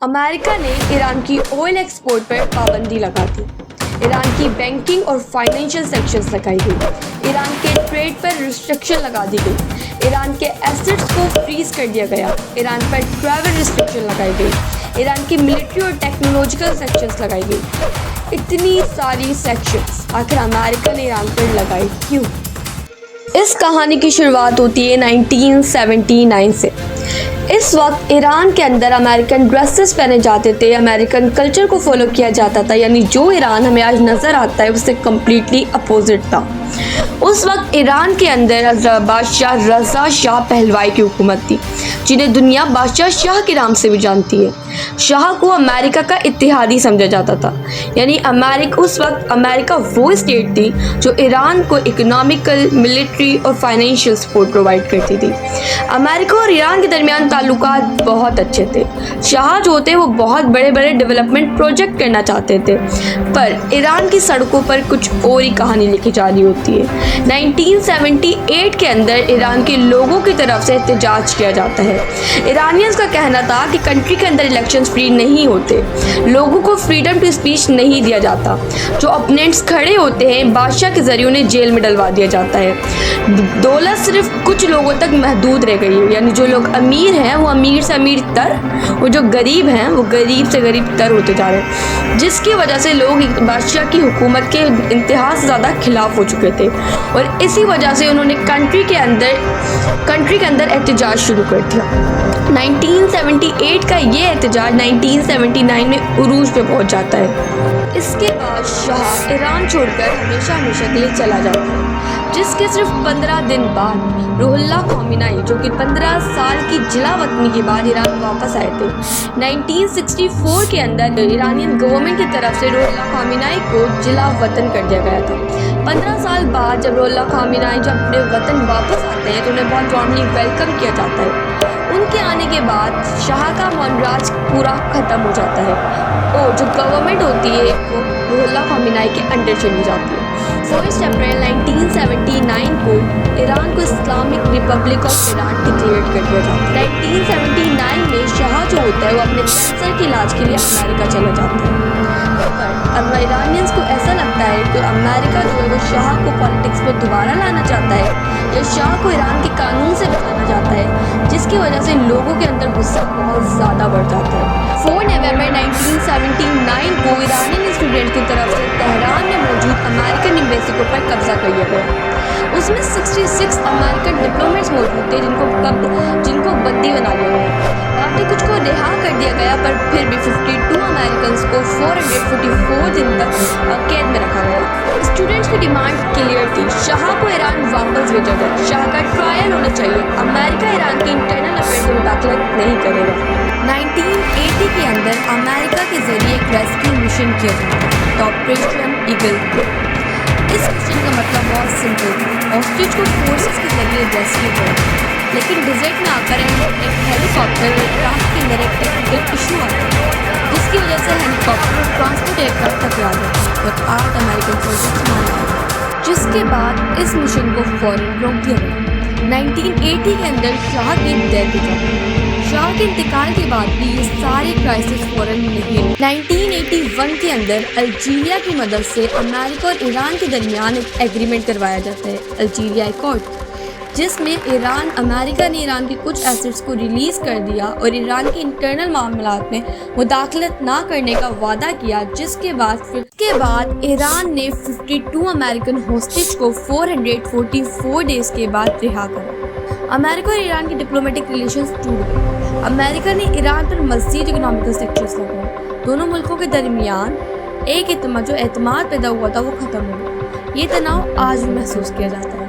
امریکہ نے ایران کی oil export پر پابندی لگا دی، ایران کی بینکنگ اور فائنینشیل سینکشنز لگائی گئی، ایران کے ٹریڈ پر ریسٹرکشن لگا دی گئی، ایران کے ایسٹس کو فریز کر دیا گیا، ایران پر ٹریول ریسٹرکشن لگائی گئی، ایران کی ملٹری اور ٹیکنالوجیکل سینکشنز لگائی گئی۔ اتنی ساری سینکشنز آخر امریکہ نے ایران پر لگائی کیوں؟ اس کہانی کی شروعات ہوتی ہے 1979 سے۔ اس وقت ایران کے اندر امریکن ڈریسز پہنے جاتے تھے، امریکن کلچر کو فالو کیا جاتا تھا، یعنی جو ایران ہمیں آج نظر آتا ہے اس سے کمپلیٹلی اپوزٹ تھا۔ اس وقت ایران کے اندر بادشاہ رضا شاہ پہلوائی کی حکومت تھی، جنہیں دنیا بادشاہ شاہ کے نام سے بھی جانتی ہے۔ شاہ کو امریکہ کا اتحادی سمجھا جاتا تھا، یعنی اس وقت امریکہ وہ اسٹیٹ تھی جو ایران کو اکنامیکل، ملٹری اور فائنینشیل سپورٹ پرووائڈ کرتی تھی۔ امریکہ اور ایران کے درمیان تعلقات بہت اچھے تھے۔ شاہ جو تھے وہ بہت بڑے بڑے ڈیولپمنٹ پروجیکٹ کرنا چاہتے تھے، پر ایران کی سڑکوں پر کچھ اور ہی کہانی لکھی جا رہی ہوتی ہے۔ 1978 کے اندر ایران کے لوگوں کی طرف سے احتجاج کیا جاتا ہے۔ ایرانیز کا کہنا تھا کہ کنٹری کے اندر الیکشنز فری نہیں ہوتے، لوگوں کو فریڈم ٹو اسپیچ نہیں دیا جاتا، جو اپوننٹس کھڑے ہوتے ہیں بادشاہ کے ذریعے انہیں جیل میں ڈلوا دیا جاتا ہے۔ دولت صرف کچھ لوگوں تک محدود رہ گئی ہے، یعنی جو لوگ امیر ہیں وہ امیر سے امیر تر، اور جو غریب ہیں وہ غریب سے غریب تر ہوتے جا رہے ہیں، جس کی وجہ سے لوگ بادشاہ کی حکومت کے انتہا سے زیادہ خلاف ہو چکے تھے، اور اسی وجہ سے انہوں نے کنٹری کے اندر احتجاج شروع کر دیا۔ 1978 کا یہ احتجاج 1979 میں عروج پہ پہنچ جاتا ہے۔ اس کے بعد شاہ ایران چھوڑ کر ہمیشہ کے لیے چلا جاتا ہے، جس کے صرف 15 دن بعد روح اللہ خامنائی، جو کہ 15 سال کی جلا وطنی کے بعد ایران واپس آئے تھے۔ 1964 کے اندر ایرانین گورنمنٹ کی طرف سے روح اللہ خامنائی کو جلا وطن کر دیا گیا تھا۔ 15 سال بعد جب روح اللہ خامنائی جب اپنے وطن واپس آتے ہیں تو انہیں بہت وارملی ویلکم کیا جاتا ہے۔ ان کے آنے کے بعد شاہ کا مونراج پورا ختم ہو جاتا ہے، اور جو گورنمنٹ ہوتی ہے وہ روح اللہ خامنائی کے انڈر چلی جاتی ہے۔ 1 اپریل 1979 کو ایران کو Islamic republic of Iran declare کر دیا جاتا ہے۔ 1979 میں شاہ جو ہوتا ہے وہ اپنے کینسر کے علاج کے لیے امریکہ چلا جاتا ہے، پر اب ایرانیز کو ایسا لگتا ہے کہ امریکہ جو ہے وہ شاہ کو پالیٹکس میں دوبارہ لانا چاہتا ہے، یا شاہ کو ایران کے قانون سے بچانا چاہتا ہے، جس کی وجہ سے لوگوں کے اندر غصہ بہت زیادہ بڑھ جاتا ہے۔ 4 نومبر 1979 کو ایرانی اسٹوڈنٹ کی طرف سے تہران میں موجود امریکن ایمبیسی کے اوپر قبضہ کر لیا گیا۔ اس میں 66 امریکن ڈپلومیٹس موجود تھے جن کو بندی بنا لیا گیا۔ باقی کچھ کو رہا کر دیا گیا، پر پھر بھی 52 امریکنز کو 444 دن تک قید میں رکھا گیا۔ اسٹوڈنٹس کی ڈیمانڈ کلیئر تھی، شاہ کو ایران واپس بھیجا جائے، شاہ کا ٹرائل ہونا چاہیے، امریکہ ایران کی انٹرنل افیئرز میں مداخلت نہیں کرے گا۔ 1980 کے اندر امریکہ کے ذریعے ایک ریسکیو مشن کیا جاتا ہے، آپریشن ایگل۔ اس مشن کا مطلب بہت سمپل تھا، ہاسٹیج کو فورسز کے ذریعے ریسکیو کرنا، لیکن ڈیزرٹ میں آ کر ایک ہیلی کاپٹر ایئرکرافٹ کے اندر ایک ٹیکنیکل ایشو آتا ہے، جس کی وجہ سے ہیلی کاپٹر اور ٹرانسپورٹ ایئرکرافٹ ٹکرا جاتا ہے اور 8 امریکن فوجیز مارے جاتے ہیں، جس کے بعد اس مشن کو فوراً روک دیا گیا۔ 1980 کے اندر شاہ کی ڈیتھ ہو جاتی ہے۔ شاہ کے انتقال کے بعد بھی یہ سارے کرائسس فوراً نہیں۔ 1981 کے اندر الجیریا کی مدد سے امریکہ اور ایران کے درمیان ایک ایگریمنٹ کروایا جاتا ہے، الجیریا ایکارڈ، جس میں امریکہ نے ایران کے کچھ ایسٹس کو ریلیز کر دیا اور ایران کے انٹرنل معاملات میں مداخلت نہ کرنے کا وعدہ کیا، جس کے بعد ایران نے 52 امریکن ہاسٹیج کو 444 ڈیز کے بعد رہا کرا۔ امریکہ اور ایران کی ڈپلومیٹک ریلیشنز ٹوٹ گئے۔ امریکہ نے ایران پر مزید اکنامیکل سینکشنز لگائے۔ دونوں ملکوں کے درمیان جو اعتماد پیدا ہوا تھا وہ ختم ہو گیا۔ یہ تناؤ آج بھی محسوس کیا جاتا ہے۔